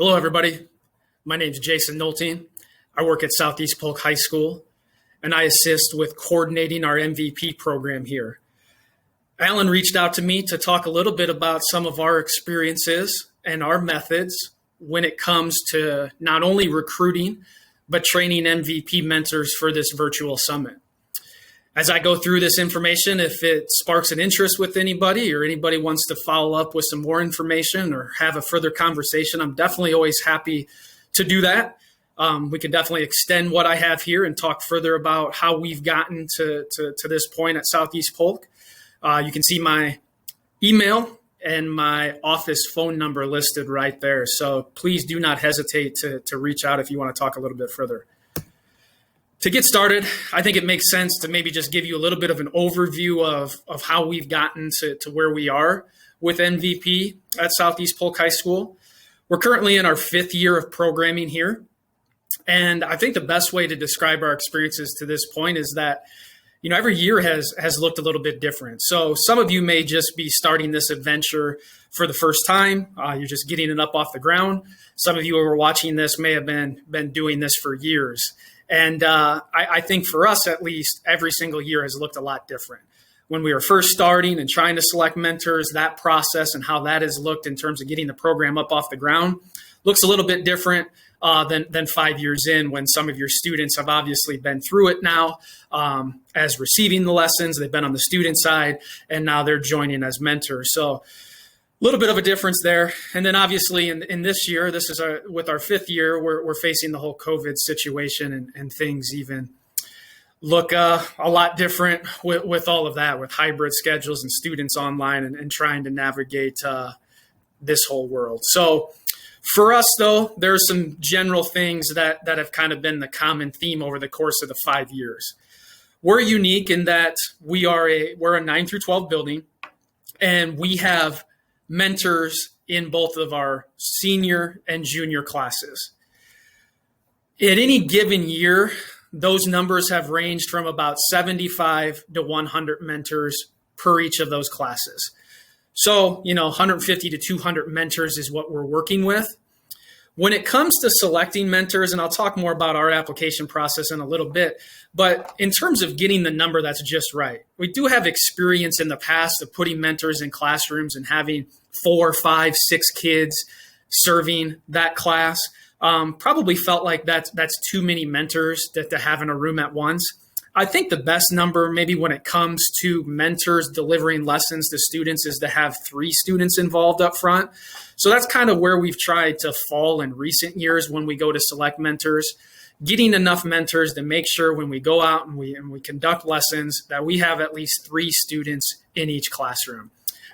Hello, everybody. My name is Jason Nolting. I work at Southeast Polk High School, and I assist with coordinating our MVP program here. Alan reached out to me to talk a little bit about some of our experiences and our methods when it comes to not only recruiting, but training MVP mentors for this virtual summit. As I go through this information, if it sparks an interest with anybody or anybody wants to follow up with some more information or have a further conversation, I'm definitely always happy to do that. We can definitely extend what I have here and talk further about how we've gotten to this point at Southeast Polk. You can see my email and my office phone number listed right there. So please do not hesitate to reach out if you want to talk a little bit further. To get started, I think it makes sense to maybe just give you a little bit of an overview of how we've gotten to where we are with MVP at Southeast Polk High School. We're currently in our 5th year of programming here. And I think the best way to describe our experiences to this point is that, every year has looked a little bit different. So some of you may just be starting this adventure for the first time. You're just getting it up off the ground. Some of you who are watching this may have been doing this for years. And I think for us, at least, every single year has looked a lot different. When we were first starting and trying to select mentors, that process and how that has looked in terms of getting the program up off the ground looks a little bit different than 5 years in, when some of your students have obviously been through it now as receiving the lessons. They've been on the student side, and now they're joining as mentors. So a little bit of a difference there. And then obviously in this year, this is with our 5th year, we're facing the whole COVID situation, and things even look a lot different with all of that, with hybrid schedules and students online and trying to navigate this whole world. So for us, though, there are some general things that have kind of been the common theme over the course of the 5 years. We're unique in that we're a 9 through 12 building, and we have mentors in both of our senior and junior classes. At any given year, those numbers have ranged from about 75 to 100 mentors per each of those classes. So, 150 to 200 mentors is what we're working with. When it comes to selecting mentors, and I'll talk more about our application process in a little bit, but in terms of getting the number that's just right, we do have experience in the past of putting mentors in classrooms and having 4, 5, 6 kids serving that class. Probably felt like that's too many mentors to have in a room at once. I think the best number, maybe when it comes to mentors delivering lessons to students, is to have 3 students involved up front. So that's kind of where we've tried to fall in recent years when we go to select mentors, getting enough mentors to make sure when we go out and we conduct lessons that we have at least 3 students in each classroom.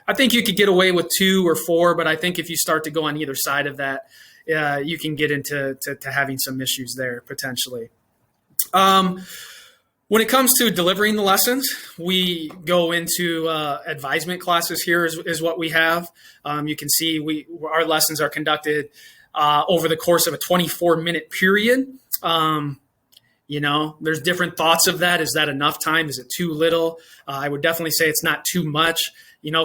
I think you could get away with 2 or 4, but I think if you start to go on either side of that, you can get into having some issues there potentially. When it comes to delivering the lessons, we go into advisement classes here is what we have. You can see our lessons are conducted over the course of a 24-minute period. There's different thoughts of that. Is that enough time? Is it too little? I would definitely say it's not too much.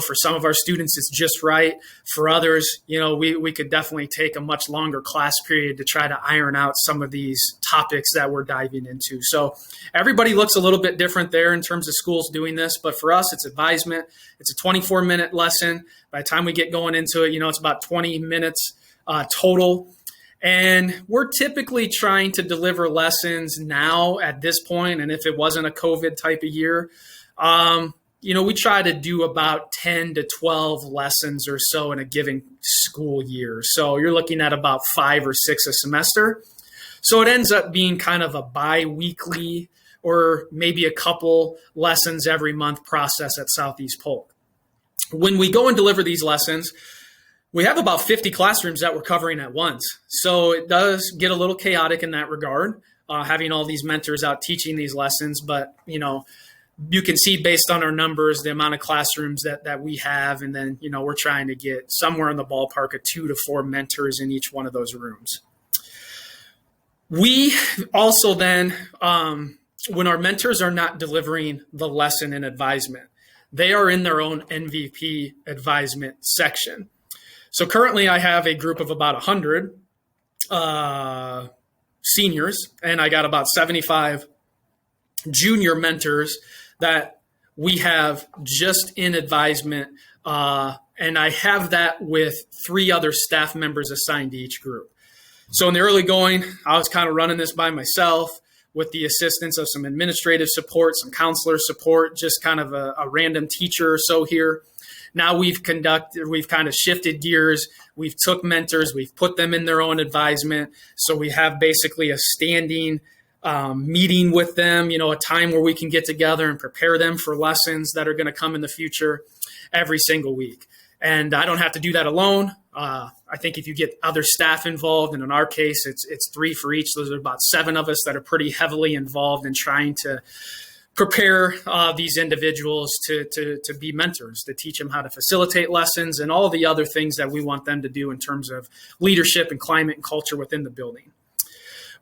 For some of our students, it's just right. For others, we could definitely take a much longer class period to try to iron out some of these topics that we're diving into. So everybody looks a little bit different there in terms of schools doing this. But for us, it's advisement. It's a 24-minute lesson. By the time we get going into it, it's about 20 minutes total. And we're typically trying to deliver lessons now at this point, and if it wasn't a COVID type of year, we try to do about 10 to 12 lessons or so in a given school year. So you're looking at about 5 or 6 a semester. So it ends up being kind of a bi-weekly or maybe a couple lessons every month process at Southeast Polk. When we go and deliver these lessons, we have about 50 classrooms that we're covering at once. So it does get a little chaotic in that regard, having all these mentors out teaching these lessons. But, you can see based on our numbers, the amount of classrooms that we have. And then, we're trying to get somewhere in the ballpark of 2 to 4 mentors in each one of those rooms. We also then, when our mentors are not delivering the lesson in advisement, they are in their own MVP advisement section. So currently I have a group of about 100 seniors, and I got about 75 junior mentors that we have just in advisement. And I have that with 3 other staff members assigned to each group. So in the early going, I was kind of running this by myself with the assistance of some administrative support, some counselor support, just kind of a random teacher or so here. Now we've kind of shifted gears. We've took mentors, we've put them in their own advisement. So we have basically a standing meeting with them, a time where we can get together and prepare them for lessons that are going to come in the future every single week. And I don't have to do that alone. I think if you get other staff involved, and in our case, it's 3 for each. Those are about 7 of us that are pretty heavily involved in trying to prepare these individuals to be mentors, to teach them how to facilitate lessons and all the other things that we want them to do in terms of leadership and climate and culture within the building.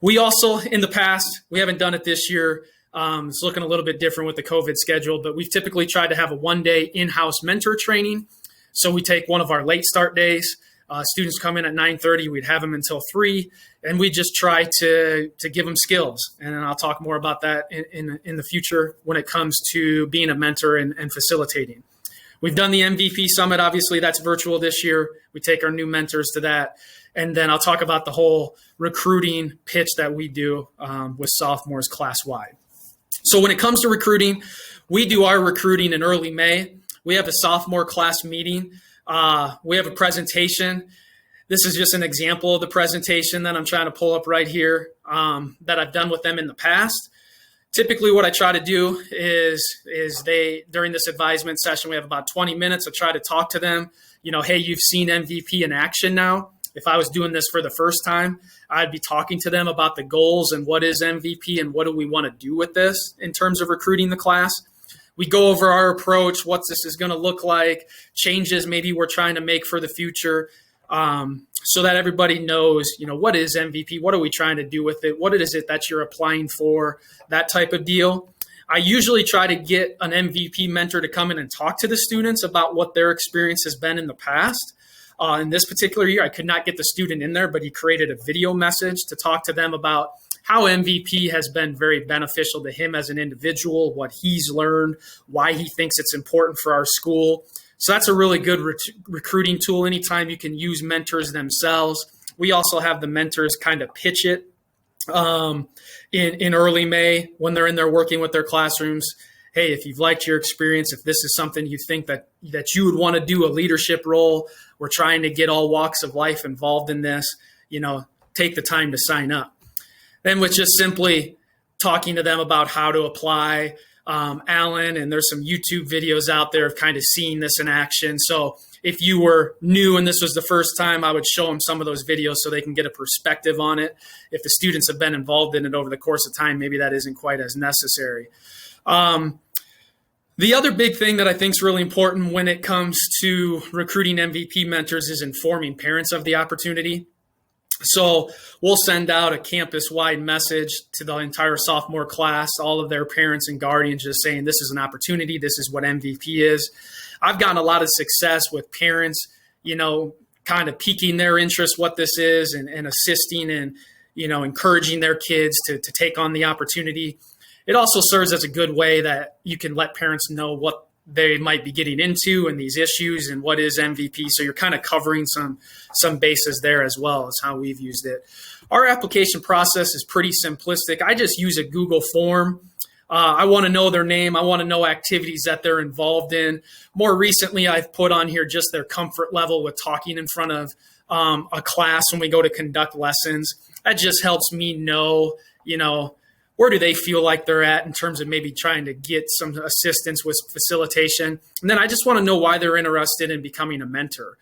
We also, in the past, we haven't done it this year. It's looking a little bit different with the COVID schedule, but we've typically tried to have a 1-day in-house mentor training. So we take one of our late start days. Students come in at 9:30. We'd have them until 3, and we just try to give them skills. And I'll talk more about that in the future when it comes to being a mentor and facilitating. We've done the MVP Summit. Obviously, that's virtual this year. We take our new mentors to that. And then I'll talk about the whole recruiting pitch that we do with sophomores class-wide. So when it comes to recruiting, we do our recruiting in early May. We have a sophomore class meeting. We have a presentation. This is just an example of the presentation that I'm trying to pull up right here that I've done with them in the past. Typically what I try to do is during this advisement session, we have about 20 minutes. I try to talk to them, hey, you've seen MVP in action now. If I was doing this for the first time, I'd be talking to them about the goals and what is MVP and what do we want to do with this in terms of recruiting the class. We go over our approach, what this is going to look like, changes maybe we're trying to make for the future, so that everybody knows, what is MVP, what are we trying to do with it, what is it that you're applying for, that type of deal. I usually try to get an MVP mentor to come in and talk to the students about what their experience has been in the past. In this particular year, I could not get the student in there, but he created a video message to talk to them about how MVP has been very beneficial to him as an individual, what he's learned, why he thinks it's important for our school. So that's a really good recruiting tool anytime you can use mentors themselves. We also have the mentors kind of pitch it in early May when they're in there working with their classrooms. Hey, if you've liked your experience, if this is something you think that you would want to do a leadership role, we're trying to get all walks of life involved in this, take the time to sign up. Then with just simply talking to them about how to apply, Alan, and there's some YouTube videos out there of kind of seeing this in action. So if you were new and this was the first time, I would show them some of those videos so they can get a perspective on it. If the students have been involved in it over the course of time, maybe that isn't quite as necessary. The other big thing that I think is really important when it comes to recruiting MVP mentors is informing parents of the opportunity. So we'll send out a campus-wide message to the entire sophomore class, all of their parents and guardians, just saying this is an opportunity, this is what MVP is. I've gotten a lot of success with parents, kind of piquing their interest what this is and assisting and, encouraging their kids to take on the opportunity. It also serves as a good way that you can let parents know what they might be getting into and these issues and what is MVP. So you're kind of covering some bases there as well as how we've used it. Our application process is pretty simplistic. I just use a Google form. I want to know their name. I want to know activities that they're involved in. More recently, I've put on here just their comfort level with talking in front of a class when we go to conduct lessons. That just helps me know, where do they feel like they're at in terms of maybe trying to get some assistance with facilitation? And then I just want to know why they're interested in becoming a mentor.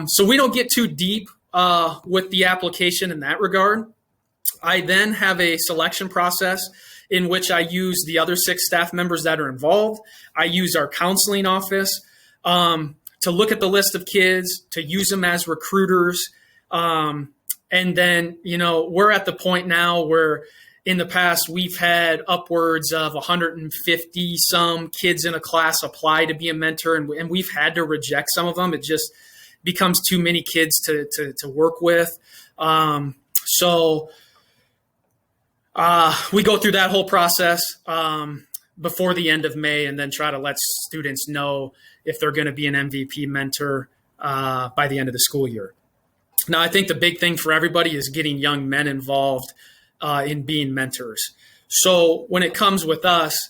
So we don't get too deep with the application in that regard. I then have a selection process in which I use the other 6 staff members that are involved. I use our counseling office to look at the list of kids, to use them as recruiters. And then, we're at the point now where in the past, we've had upwards of 150 some kids in a class apply to be a mentor, and we've had to reject some of them. It just becomes too many kids to work with. So we go through that whole process before the end of May, and then try to let students know if they're going to be an MVP mentor by the end of the school year. Now, I think the big thing for everybody is getting young men involved in being mentors. So when it comes with us,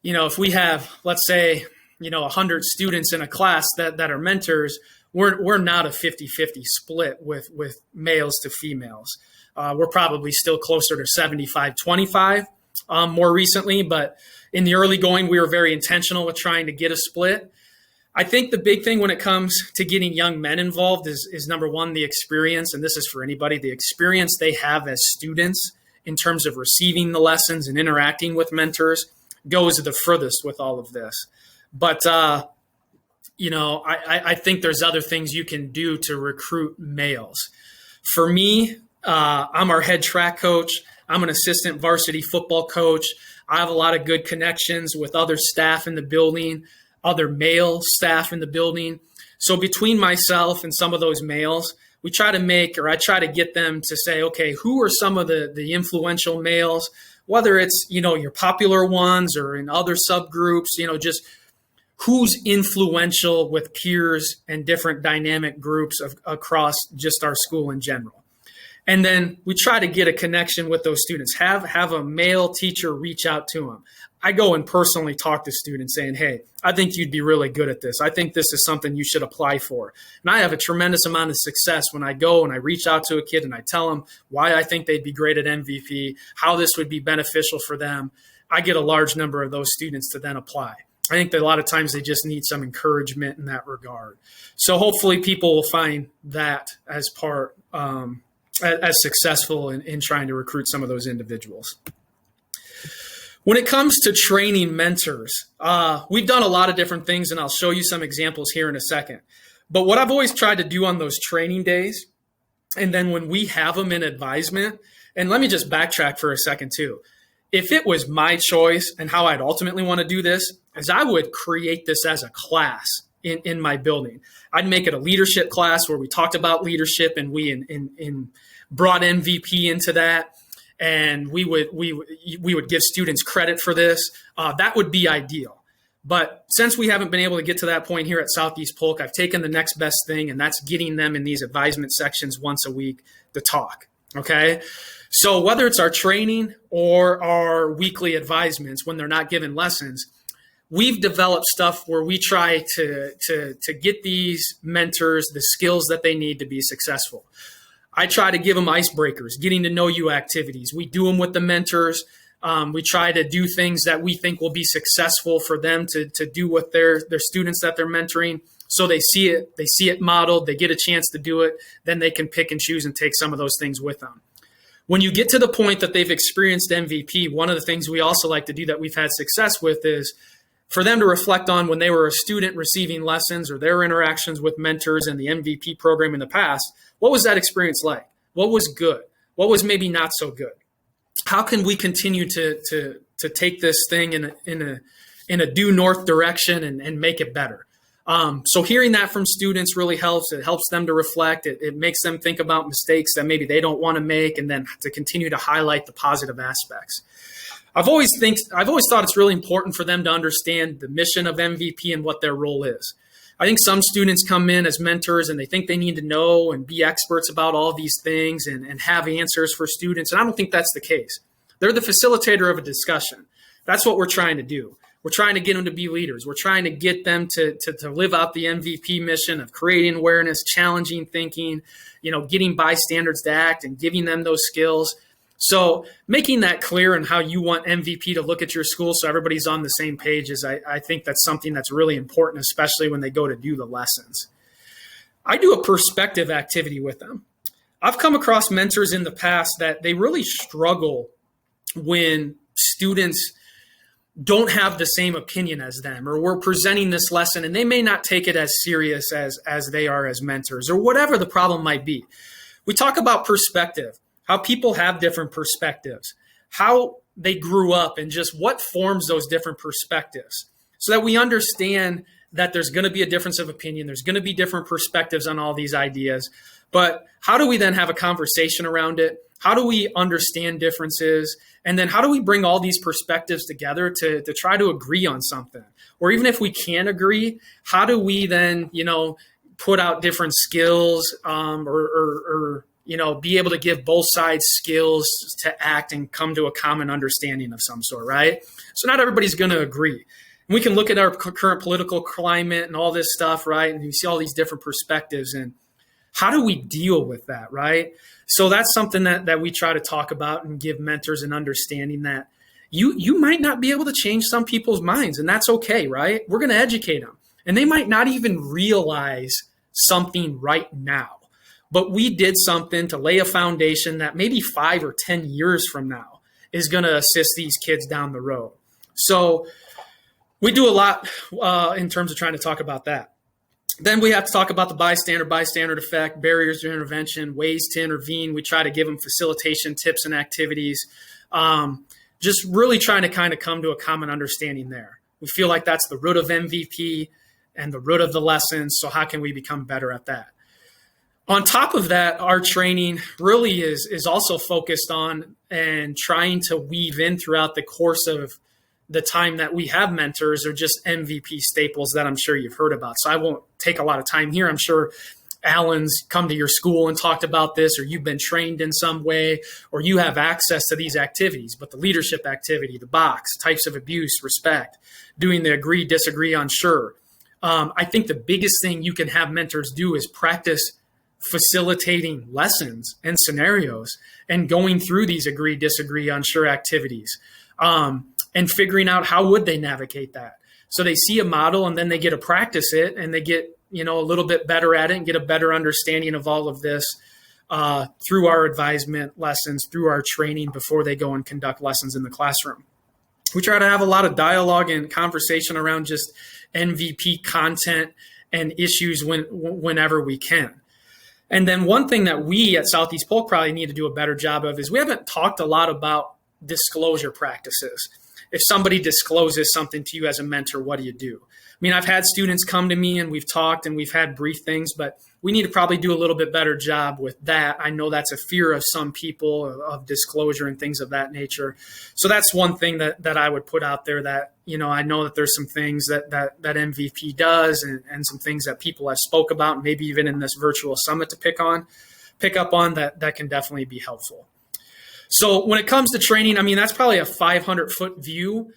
if we have, let's say, 100 students in a class that are mentors, we're not a 50-50 split with males to females. We're probably still closer to 75-25 more recently, but in the early going, we were very intentional with trying to get a split. I think the big thing when it comes to getting young men involved is number one, the experience, and this is for anybody, the experience they have as students in terms of receiving the lessons and interacting with mentors goes the furthest with all of this. But, I think there's other things you can do to recruit males. For me, I'm our head track coach. I'm an assistant varsity football coach. I have a lot of good connections with other staff in the building, other male staff in the building. So between myself and some of those males, I try to get them to say, okay, who are some of the influential males, whether it's, your popular ones or in other subgroups, just who's influential with peers and different dynamic groups across just our school in general. And then we try to get a connection with those students, have a male teacher reach out to them. I go and personally talk to students saying, hey, I think you'd be really good at this. I think this is something you should apply for. And I have a tremendous amount of success when I go and I reach out to a kid and I tell them why I think they'd be great at MVP, how this would be beneficial for them. I get a large number of those students to then apply. I think that a lot of times they just need some encouragement in that regard. So hopefully people will find that as part as successful in trying to recruit some of those individuals. When it comes to training mentors, we've done a lot of different things, and I'll show you some examples here in a second. But what I've always tried to do on those training days, and then when we have them in advisement, and let me just backtrack for a second too. If it was my choice and how I'd ultimately want to do this, is I would create this as a class in my building. I'd make it a leadership class where we talked about leadership and we brought MVP into that. And we would give students credit for this. That would be ideal. But since we haven't been able to get to that point here at Southeast Polk, I've taken the next best thing, and that's getting them in these advisement sections once a week to talk. Okay. So whether it's our training or our weekly advisements, when they're not given lessons, we've developed stuff where we try to get these mentors the skills that they need to be successful. I try to give them icebreakers, getting to know you activities. We do them with the mentors. We try to do things that we think will be successful for them to do with their students that they're mentoring. So they see it modeled, they get a chance to do it, then they can pick and choose and take some of those things with them. When you get to the point that they've experienced MVP, one of the things we also like to do that we've had success with is for them to reflect on when they were a student receiving lessons or their interactions with mentors in the MVP program in the past. What was that experience like? What was good? What was maybe not so good? How can we continue to take this thing in a due north direction and make it better? So hearing that from students really helps. It helps them to reflect. It makes them think about mistakes that maybe they don't want to make, and then to continue to highlight the positive aspects. I've always thought it's really important for them to understand the mission of MVP and what their role is. I think some students come in as mentors and they think they need to know and be experts about all these things and have answers for students. And I don't think that's the case. They're the facilitator of a discussion. That's what we're trying to do. We're trying to get them to be leaders. We're trying to get them to live out the MVP mission of creating awareness, challenging thinking, getting bystanders to act and giving them those skills. So making that clear and how you want MVP to look at your school so everybody's on the same page is, I think that's something that's really important, especially when they go to do the lessons. I do a perspective activity with them. I've come across mentors in the past that they really struggle when students don't have the same opinion as them, or we're presenting this lesson and they may not take it as serious as they are as mentors, or whatever the problem might be. We talk about perspective, how people have different perspectives, how they grew up, and just what forms those different perspectives, so that we understand that there's going to be a difference of opinion. There's going to be different perspectives on all these ideas. But how do we then have a conversation around it? How do we understand differences? And then how do we bring all these perspectives together to try to agree on something? Or even if we can't agree, how do we then, put out different skills or be able to give both sides skills to act and come to a common understanding of some sort, right? So not everybody's going to agree. And we can look at our current political climate and all this stuff, right? And you see all these different perspectives, and how do we deal with that, right? So that's something that we try to talk about and give mentors an understanding that you might not be able to change some people's minds, and that's okay, right? We're going to educate them. And they might not even realize something right now. But we did something to lay a foundation that maybe 5 or 10 years from now is going to assist these kids down the road. So we do a lot in terms of trying to talk about that. Then we have to talk about the bystander effect, barriers to intervention, ways to intervene. We try to give them facilitation tips and activities, just really trying to kind of come to a common understanding there. We feel like that's the root of MVP and the root of the lessons. So how can we become better at that? On top of that, our training really is also focused on and trying to weave in throughout the course of the time that we have mentors or just MVP staples that I'm sure you've heard about. So I won't take a lot of time here. I'm sure Alan's come to your school and talked about this, or you've been trained in some way, or you have access to these activities. But the leadership activity, the box, types of abuse, respect, doing the agree, disagree, unsure. I think the biggest thing you can have mentors do is practice facilitating lessons and scenarios and going through these agree, disagree, unsure activities. And figuring out how would they navigate that. So they see a model and then they get to practice it and they get, a little bit better at it and get a better understanding of all of this through our advisement lessons, through our training before they go and conduct lessons in the classroom. We try to have a lot of dialogue and conversation around just MVP content and issues whenever we can. And then one thing that we at Southeast Polk probably need to do a better job of is we haven't talked a lot about disclosure practices. If somebody discloses something to you as a mentor, what do you do? I mean, I've had students come to me and we've talked and we've had brief things, but we need to probably do a little bit better job with that. I know that's a fear of some people of disclosure and things of that nature. So that's one thing that I would put out there that, I know that there's some things that MVP does and some things that people have spoke about, maybe even in this virtual summit to pick up on that can definitely be helpful. So when it comes to training, I mean, that's probably a 500-foot view.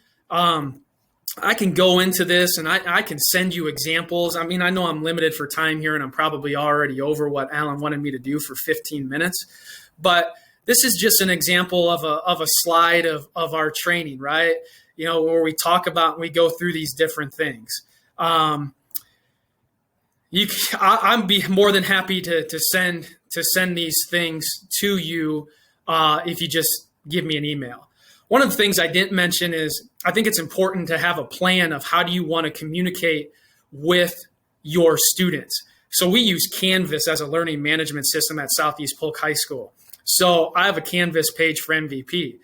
I can go into this and I can send you examples. I mean, I know I'm limited for time here and I'm probably already over what Alan wanted me to do for 15 minutes. But this is just an example of a slide of our training, right? Where we talk about and we go through these different things. I'd be more than happy to send these things to you if you just give me an email. One of the things I didn't mention is I think it's important to have a plan of how do you want to communicate with your students. So we use Canvas as a learning management system at Southeast Polk High School. So I have a Canvas page for MVP.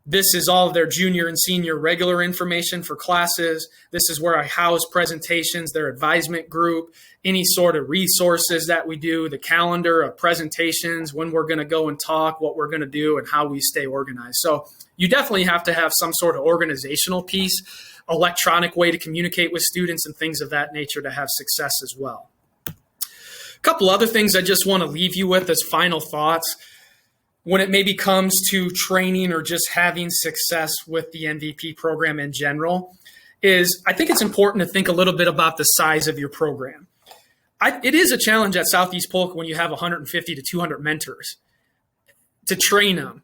This is all of their junior and senior regular information for classes. This is where I house presentations, their advisement group, any sort of resources that we do, the calendar of presentations, when we're going to go and talk, what we're going to do, and how we stay organized. So you definitely have to have some sort of organizational piece, electronic way to communicate with students and things of that nature to have success as well. A couple other things I just want to leave you with as final thoughts. When it maybe comes to training or just having success with the MVP program in general, is I think it's important to think a little bit about the size of your program. It is a challenge at Southeast Polk when you have 150 to 200 mentors to train them,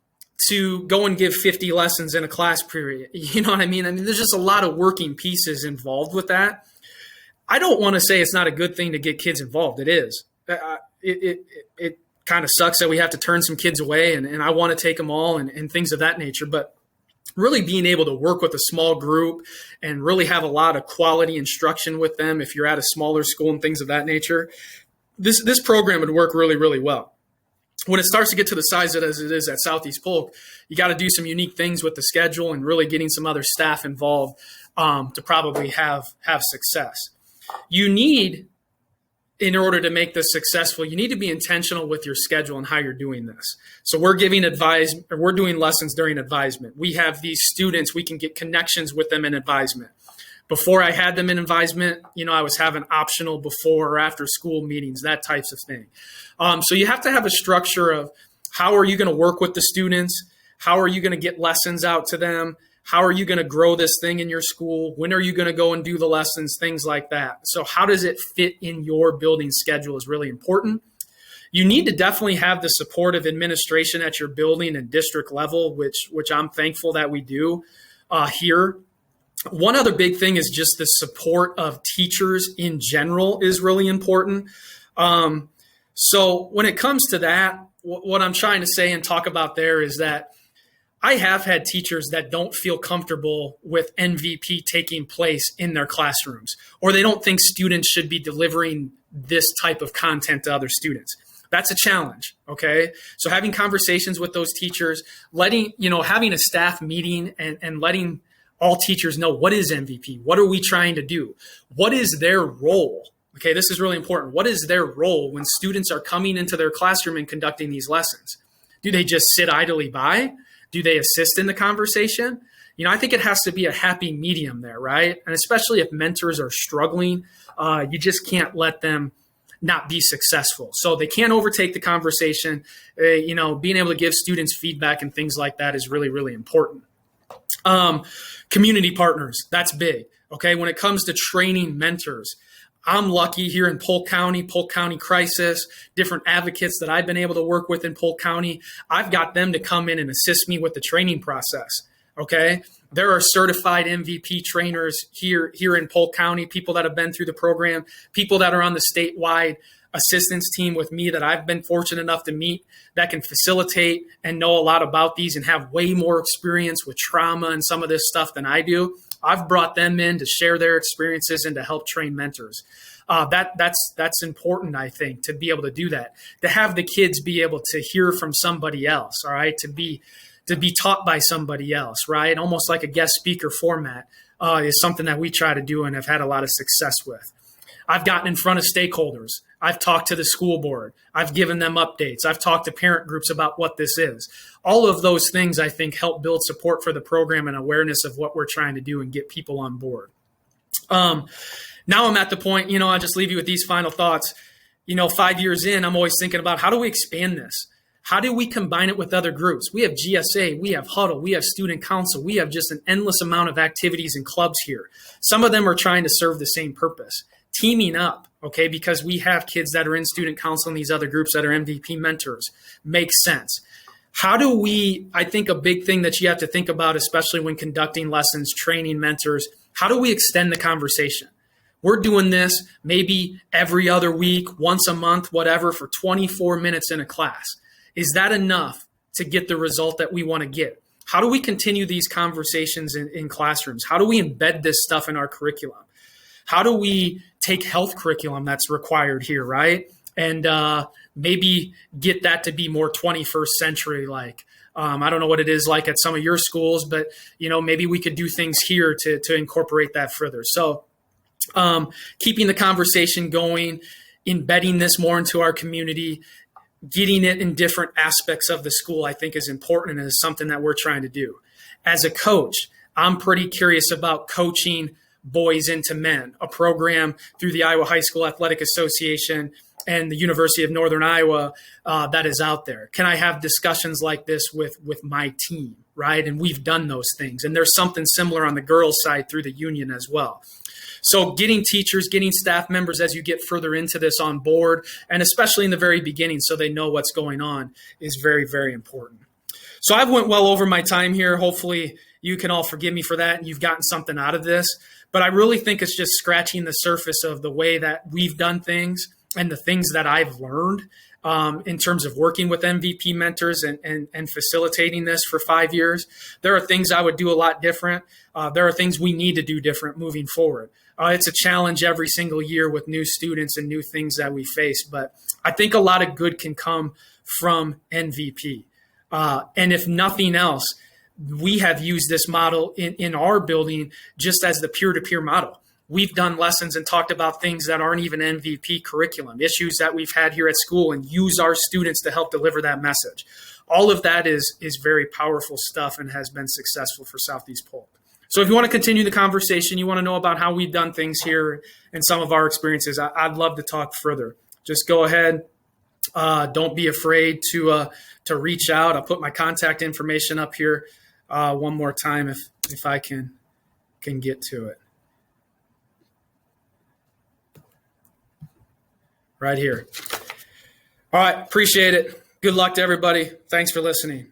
to go and give 50 lessons in a class period. You know what I mean? I mean, there's just a lot of working pieces involved with that. I don't want to say it's not a good thing to get kids involved. It is. It kind of sucks that we have to turn some kids away and I want to take them all and things of that nature. But really being able to work with a small group and really have a lot of quality instruction with them if you're at a smaller school and things of that nature, this program would work really, really well. When it starts to get to the size as it is at Southeast Polk, you got to do some unique things with the schedule and really getting some other staff involved to probably have success. You need in order to make this successful, you need to be intentional with your schedule and how you're doing this. So we're doing lessons during advisement. We have these students, we can get connections with them in advisement. Before I had them in advisement, I was having optional before or after school meetings, that types of thing. So you have to have a structure of how are you going to work with the students? How are you going to get lessons out to them? How are you going to grow this thing in your school? When are you going to go and do the lessons? Things like that. So how does it fit in your building schedule is really important. You need to definitely have the support of administration at your building and district level, which I'm thankful that we do here. One other big thing is just the support of teachers in general is really important. So when it comes to that, what I'm trying to say and talk about there is that I have had teachers that don't feel comfortable with MVP taking place in their classrooms, or they don't think students should be delivering this type of content to other students. That's a challenge, okay? So having conversations with those teachers, having a staff meeting and letting all teachers know what is MVP, what are we trying to do, what is their role, okay? This is really important. What is their role when students are coming into their classroom and conducting these lessons? Do they just sit idly by? Do they assist in the conversation? I think it has to be a happy medium there, right? And especially if mentors are struggling, you just can't let them not be successful. So they can't overtake the conversation. Being able to give students feedback and things like that is really, really important. Community partners, that's big. Okay. When it comes to training mentors, I'm lucky here in Polk County Crisis, different advocates that I've been able to work with in Polk County. I've got them to come in and assist me with the training process. Okay. There are certified MVP trainers here in Polk County, people that have been through the program, people that are on the statewide assistance team with me that I've been fortunate enough to meet that can facilitate and know a lot about these and have way more experience with trauma and some of this stuff than I do. I've brought them in to share their experiences and to help train mentors. That's important, I think, to be able to do that, to have the kids be able to hear from somebody else, all right, to be taught by somebody else, right? Almost like a guest speaker format is something that we try to do and have had a lot of success with. I've gotten in front of stakeholders. I've talked to the school board. I've given them updates. I've talked to parent groups about what this is. All of those things, I think, help build support for the program and awareness of what we're trying to do and get people on board. Now I'm at the point, I'll just leave you with these final thoughts. 5 years in, I'm always thinking about how do we expand this? How do we combine it with other groups? We have GSA, we have Huddle, we have Student Council, we have just an endless amount of activities and clubs here. Some of them are trying to serve the same purpose. Teaming up, okay, because we have kids that are in Student Council and these other groups that are MVP mentors makes sense. How do we, I think a big thing that you have to think about, especially when conducting lessons, training mentors, how do we extend the conversation? We're doing this maybe every other week, once a month, whatever, for 24 minutes in a class. Is that enough to get the result that we want to get? How do we continue these conversations in classrooms? How do we embed this stuff in our curriculum? How do we take health curriculum that's required here, right? And maybe get that to be more 21st century like. I don't know what it is like at some of your schools, but maybe we could do things here to incorporate that further. So keeping the conversation going, embedding this more into our community, getting it in different aspects of the school, I think is important and is something that we're trying to do. As a coach, I'm pretty curious about coaching boys into men, a program through the Iowa High School Athletic Association and the University of Northern Iowa that is out there. Can I have discussions like this with my team, right? And we've done those things. And there's something similar on the girls' side through the union as well. So getting teachers, getting staff members as you get further into this on board, and especially in the very beginning so they know what's going on is very, very important. So I've went well over my time here. Hopefully you can all forgive me for that and you've gotten something out of this. But I really think it's just scratching the surface of the way that we've done things and the things that I've learned in terms of working with MVP mentors and facilitating this for 5 years. There are things I would do a lot different. There are things we need to do different moving forward. It's a challenge every single year with new students and new things that we face. But I think a lot of good can come from MVP. And if nothing else, we have used this model in our building just as the peer-to-peer model. we've done lessons and talked about things that aren't even MVP curriculum, issues that we've had here at school, and use our students to help deliver that message. All of that is very powerful stuff and has been successful for Southeast Polk. So if you want to continue the conversation, you want to know about how we've done things here and some of our experiences, I'd love to talk further. Just go ahead. Don't be afraid to reach out. I'll put my contact information up here one more time if I can get to it. Right here. All right. Appreciate it. Good luck to everybody. Thanks for listening.